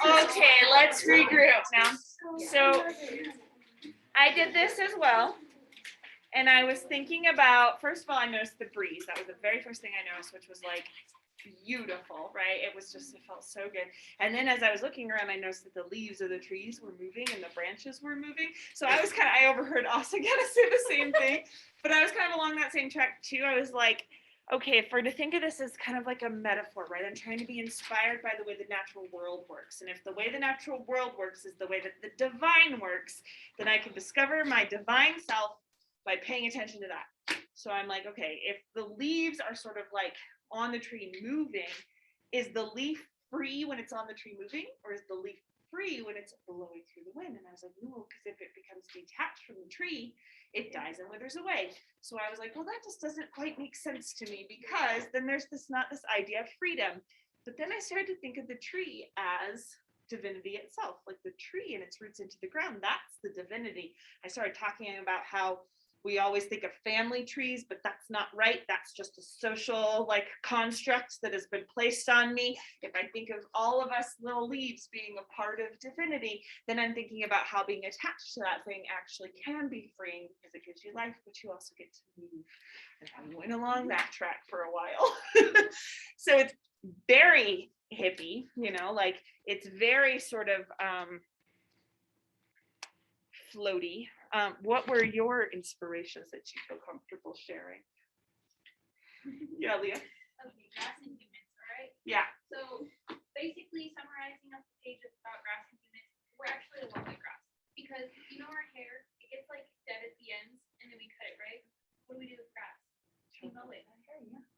Okay, let's regroup now. So I did this as well. And I was thinking about, first of all, I noticed the breeze. That was the very first thing I noticed, which was like beautiful, right? It was just, it felt so good. And then as I was looking around, I noticed that the leaves of the trees were moving and the branches were moving. So I was kind of, I overheard Asa kind of say the same thing, but I was kind of along that same track too. I was like, okay, if we're to think of this as kind of like a metaphor, right? I'm trying to be inspired by the way the natural world works. And if the way the natural world works is the way that the divine works, then I can discover my divine self by paying attention to that. So I'm like, okay, if the leaves are sort of like on the tree moving, is the leaf free when it's on the tree moving, or is the leaf free when it's blowing through the wind? And I was like, no, because if it becomes detached from the tree, it dies and withers away. So I was like, well, that just doesn't quite make sense to me, because then there's not this idea of freedom. But then I started to think of the tree as divinity itself, like the tree and its roots into the ground. That's the divinity. I started talking about how we always think of family trees, but that's not right. That's just a social like construct that has been placed on me. If I think of all of us little leaves being a part of divinity, then I'm thinking about how being attached to that thing actually can be freeing, because it gives you life, but you also get to move. And I went along that track for a while. So it's very hippie, you know, like it's very sort of floaty. What were your inspirations that you feel comfortable sharing? Yeah, Leah. Okay, grass and humans, all right? Yeah. So basically summarizing up the page about grass and humans, we're actually a lot like grass. Because you know our hair, it gets like dead at the ends and then we cut it, right? What do we do with grass? We mow it.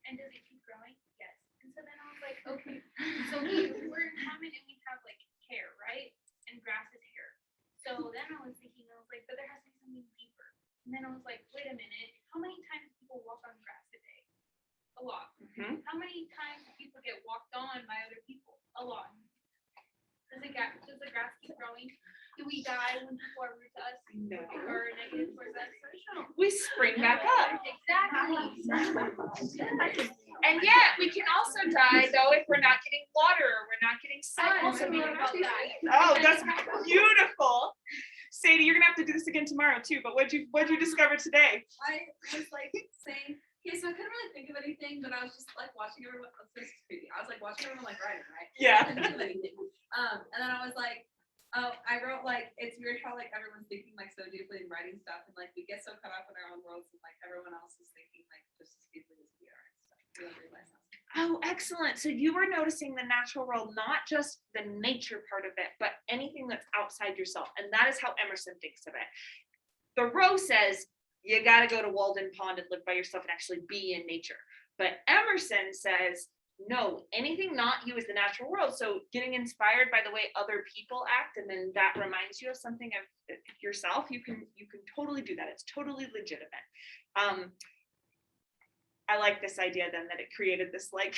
And does it keep growing? Yes. And so then I was like, okay, so we're in common and we have like hair, right? And grass is hair. So then I was thinking, I was like, but there has to be something deeper. And then I was like, wait a minute, how many times do people walk on grass a day? A lot. Mm-hmm. How many times do people get walked on by other people? A lot. Does the grass keep growing? Do we die when people are rude to us? No. Or negative towards us? We spring back up. Exactly. And yet we can also die though if we're not getting water or we're not getting sun. I also thought about that. Oh, that's beautiful. Sadie, you're gonna have to do this again tomorrow too. But what'd you discover today? I was like saying, okay, so I couldn't really think of anything, but I was just like watching everyone. This is crazy. I was like watching everyone like writing, right? Yeah. I couldn't think of anything. And then I was like, oh, I wrote like, it's weird how like everyone's thinking like so deeply in writing stuff, and like we get so caught up in our own worlds, and like everyone else is thinking like just as deeply as we are and stuff. We don't realize that. Oh, excellent. So you were noticing the natural world, not just the nature part of it, but anything that's outside yourself. And that is how Emerson thinks of it. Thoreau says you got to go to Walden Pond and live by yourself and actually be in nature. But Emerson says, no, anything not you is the natural world. So getting inspired by the way other people act, and then that reminds you of something of yourself, you can totally do that. It's totally legitimate. I like this idea then that it created this like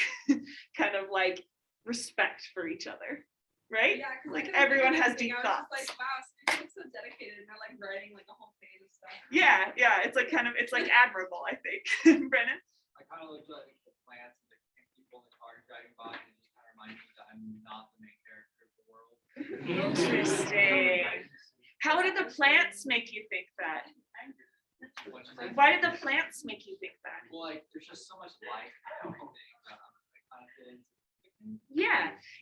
kind of like respect for each other, right? Yeah, like everyone has deep I was thoughts. just like, wow, so you look so dedicated, and they're like writing like a whole page of stuff. Yeah, it's like it's like admirable, I think. Brennan? I kind of looked at the plants and the people in the car driving by, and it just kind of reminded me that I'm not the main character of the world. Interesting. How did the plants make you think that? Why did the plants make you think that? Well, like there's just so much life in everything that I kind of fit into.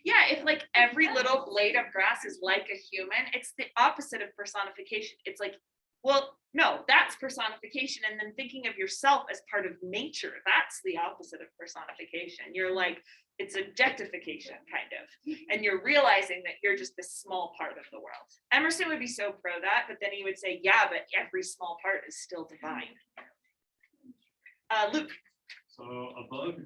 Yeah, if like every little blade of grass is like a human, it's the opposite of personification. It's like, well, no, that's personification. And then thinking of yourself as part of nature, that's the opposite of personification. You're like, it's objectification kind of. And you're realizing that you're just this small part of the world. Emerson would be so pro that, but then he would say, yeah, but every small part is still divine. Luke. So a bug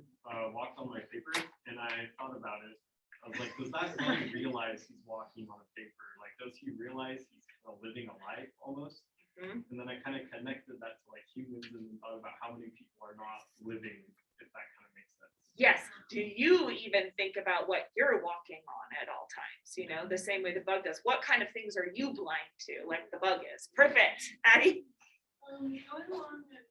walked on my paper, and I thought about it. I was like, does that bug realize he's walking on a paper? Like, does he realize he's kind of living a life almost? Mm-hmm. And then I kind of connected that to like humans and thought about how many people are not living, if that kind of makes sense. Yes. Do you even think about what you're walking on at all times? You know, the same way the bug does. What kind of things are you blind to, like the bug is? Perfect. Addie? Going along with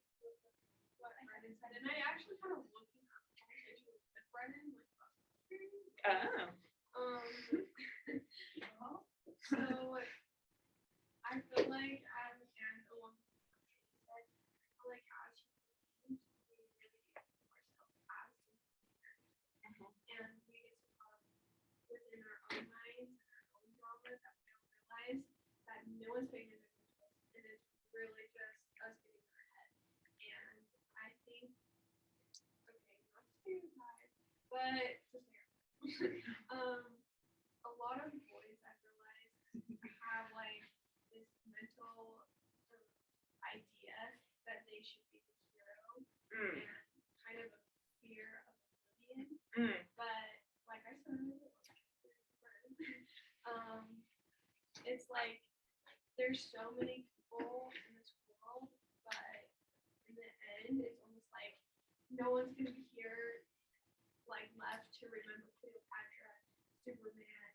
what Brendan said, and I actually kind of looking at conversation with Brendan kindergarten, like Oh. So I feel like as and along with what you said, I feel like as humans, we really get to ourselves as and we get so caught up within our own minds and our own drama that we don't realize that no one's paying attention to us, and it's really just us getting in our head. And I think, okay, not to stereotype, but just a lot of boys I realize have like this mental idea that they should be the hero Mm. and kind of a fear of oblivion. Mm. But like I said, it's like there's so many people in this world, but in the end, it's almost like no one's gonna be here, like left to remember Cleopatra, Superman,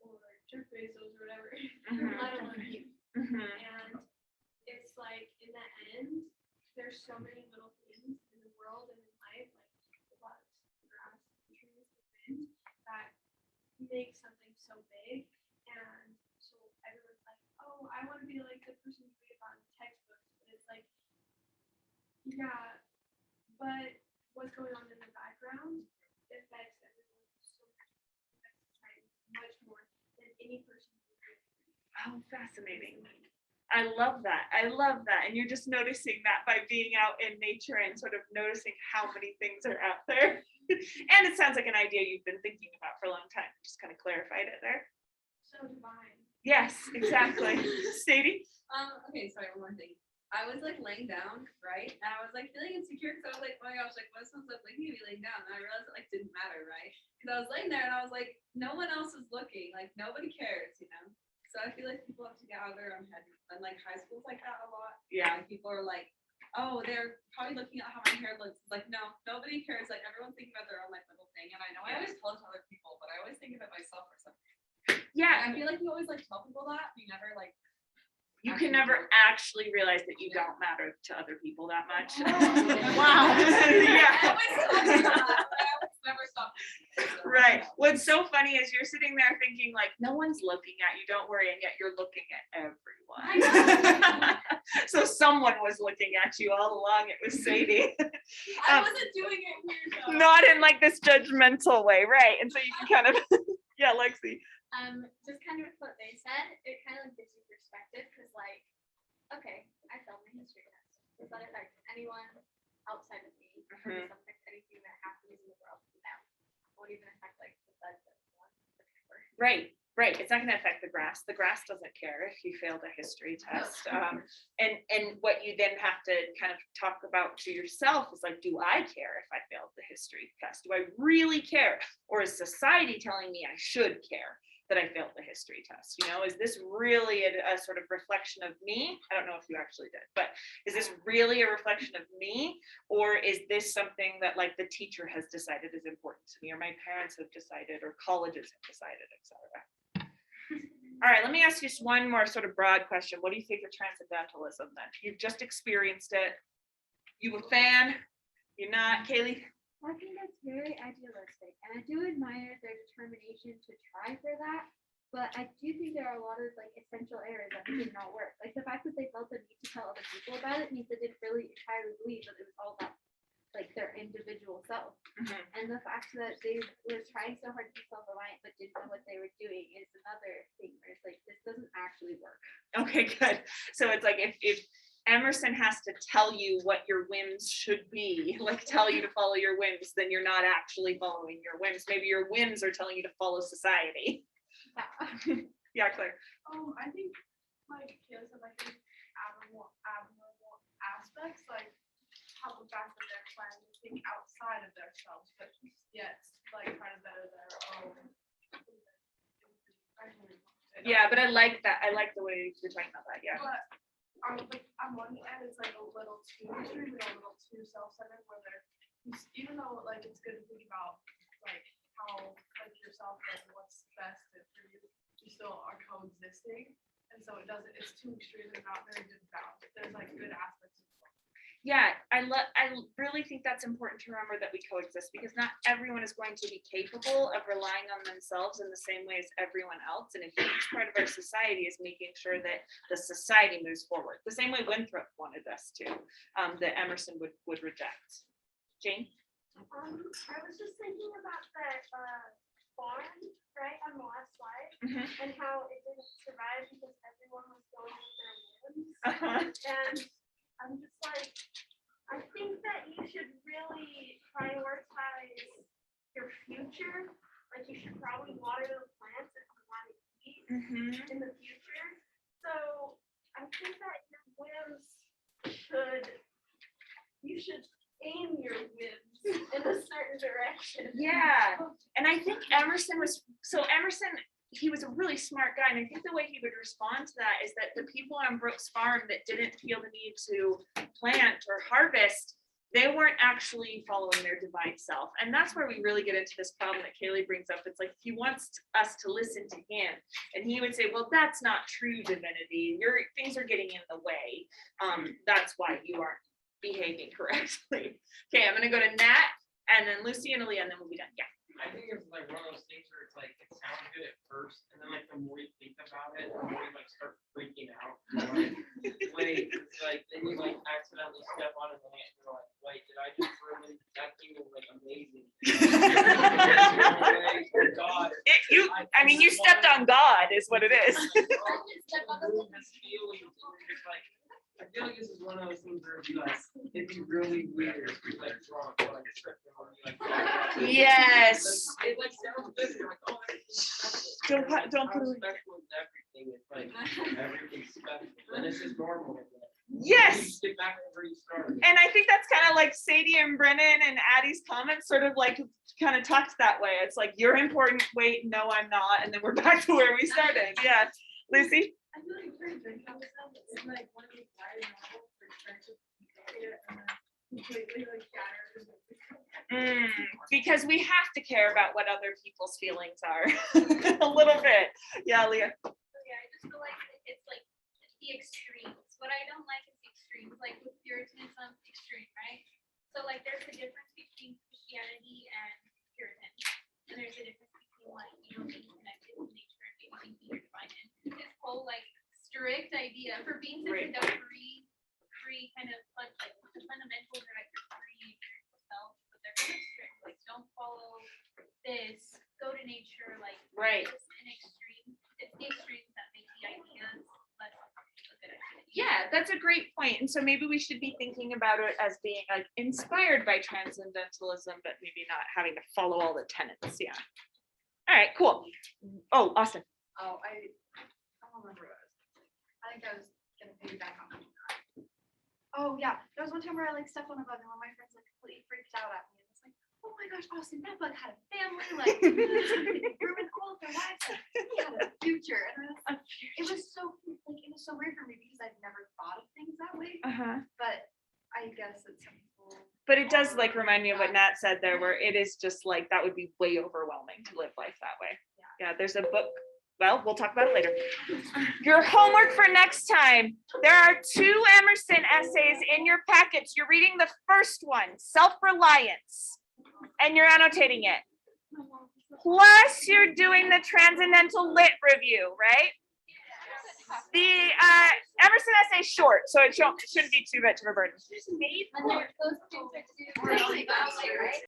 or Jeff Bezos or whatever, Mhm. let alone you. Mhm. And it's like in the end, there's so many little things in the world and in life, like the bugs, the grass, the trees, the wind, that make something so big. And so everyone's like, oh, I want to be like the person you read about in textbooks. But it's like, yeah, but what's going on in the background affects everyone so much, affects society much more than any person would really read. Oh, fascinating. I love that. I love that. And you're just noticing that by being out in nature and sort of noticing how many things are out there. And it sounds like an idea you've been thinking about for a long time. Just kind of clarified it there. So divine. Yes, exactly. Sadie? Okay, sorry, one more thing. I was like laying down, right? And I was like feeling insecure because I was like, oh my gosh, like what if someone's like looking at me laying down? And I realized it like didn't matter, right? Because I was laying there and I was like, no one else is looking, like nobody cares, you know? So I feel like people have to get out of their own head. And like high school's like that a lot. Yeah. Like people are like, oh, they're probably looking at how my hair looks. It's like, no, nobody cares. Like everyone's thinking about their own like little thing. And I know I always tell it to other people, but I always think of it myself or something. Yeah. And I feel like you always like tell people that, but you never like You can never actually realize that you don't matter to other people that much. Wow. Yeah. I always tell people that, but I always never stop thinking it, so. Right. What's so funny is you're sitting there thinking like, no one's looking at you, don't worry, and yet you're looking at everyone. So someone was looking at you all along. It was Sadie. I wasn't doing it weird though. Not in like this judgmental way, right? And so you can kind of, yeah, Lexi. Just kind of with what they said, it kind of gives you perspective because, like, okay, I failed my history test. Does that affect anyone outside of me? Or does it affect anything that happens in the world? No. It won't even affect like the bud that's on the paper. Right, right. It's not going to affect the grass. The grass doesn't care if you failed a history test. And what you then have to kind of talk about to yourself is like, do I care if I failed the history test? Do I really care? Or is society telling me I should care that I failed the history test? You know, is this really a sort of reflection of me? I don't know if you actually did, but is this really a reflection of me? Or is this something that like the teacher has decided is important to me, or my parents have decided, or colleges have decided, etc. All right, let me ask you just one more sort of broad question. What do you think of transcendentalism then? You've just experienced it. You a fan? You're not, Kaylee? I think that's very idealistic, and I do admire their determination to try for that. But I do think there are a lot of like essential areas that did not work. Like the fact that they felt the need to tell other people about it means they didn't really entirely believe that it was all about like their individual self. Mhm. And the fact that they were trying so hard to be self-reliant but didn't know what they were doing is another thing where it's like this doesn't actually work. Okay, good. So it's like if Emerson has to tell you what your whims should be, like tell you to follow your whims, then you're not actually following your whims. Maybe your whims are telling you to follow society. Yeah, Claire. I think like Kayla said, like these abnormal aspects, like how the fact that they're trying to think outside of themselves, but yet like trying to better their own. Yeah, but I like that. I like the way you're talking about that. Yeah. But on one hand, it's like a little too extreme and a little too self-centered, where they're even though like it's good to think about like how like yourself and what's best for you, you still are coexisting, and so it's too extreme and not very good balance. There's like good aspects of both. Yeah, I really think that's important to remember that we coexist because not everyone is going to be capable of relying on themselves in the same way as everyone else. And a huge part of our society is making sure that the society moves forward, the same way Winthrop wanted us to, that Emerson would reject. Jane? I was just thinking about that farm, right, on the last slide, Mhm. and how it didn't survive because everyone was going with their limbs. Uh-huh. And I'm just like, I think that you should really prioritize your future. Like you should probably water those plants if you want to eat Mhm. in the future. So I think that your whims you should aim your whims in a certain direction. Yeah, and I think Emerson, he was a really smart guy, and I think the way he would respond to that is that the people on Brooks Farm that didn't feel the need to plant or harvest, they weren't actually following their divine self. And that's where we really get into this problem that Kaylee brings up. It's like he wants us to listen to him, and he would say, well, that's not true divinity. Your things are getting in the way. That's why you aren't behaving correctly. Okay, I'm gonna go to Nat, and then Lucy and Aaliyah, and then we'll be done. Yeah. I think it's like one of those things where it's like, it sounds good at first, and then like the more you think about it, the more you like start freaking out. Wait, it's like, then you like accidentally step on a plant, and you're like, wait, did I just really, that thing was like amazing. God. I mean, you stepped on God is what it is. I feel like this is one of those things where it'd be really weird if you like drunk or like tripping or like. Yes. It like sounds good. You're like, oh, everything's special. Don't put How it. special is everything? It's like everything's special. And this is normal. Yes. You get back to where you started. And I think that's kind of like Sadie and Brennan and Addie's comments sort of like kind of talked that way. It's like, you're important. Wait, no, I'm not. And then we're back to where we started. Yeah. Lucy? I feel like very drinking on myself, it's like one of these wild novels for friendship and then completely like shattered. Because we have to care about what other people's feelings are a little bit. Yeah, Leah. Yeah, I just feel like it's like the extremes. What I don't like is the extremes, like with Puritanism, extreme, right? So like there's a difference between Christianity and Puritan, and there's a difference between like, you know, being connected to nature and being your divine. And this whole like strict idea for being such a free kind of like the fundamentals are like you're free yourself, but they're kind of strict. Like don't follow this, go to nature, like Right. It's an extreme. It's the extremes that make the ideas less a good idea. Yeah, that's a great point. And so maybe we should be thinking about it as being like inspired by transcendentalism, but maybe not having to follow all the tenets. Yeah. All right, cool. Oh, Austin. Oh, I don't remember what I was gonna say. I think I was gonna piggyback on that. Oh yeah, there was one time where I like stepped on a bug and one of my friends like completely freaked out at me and was like, "Oh my gosh, Austin, that bug had a family, like ruined all of their lives, like he had a future." And it was so weird for me because I've never thought of things that way. But I guess it's some people. But it does like remind me of what Nat said there, where it is just like that would be way overwhelming to live life that way. Yeah, there's a book. Well, we'll talk about it later. Your homework for next time. There are 2 Emerson essays in your packets. You're reading the first one, Self-Reliance, and you're annotating it. Plus, you're doing the Transcendental Lit review, right? The Emerson essay is short, so it shouldn't be too much of a burden. And those things are too. Right?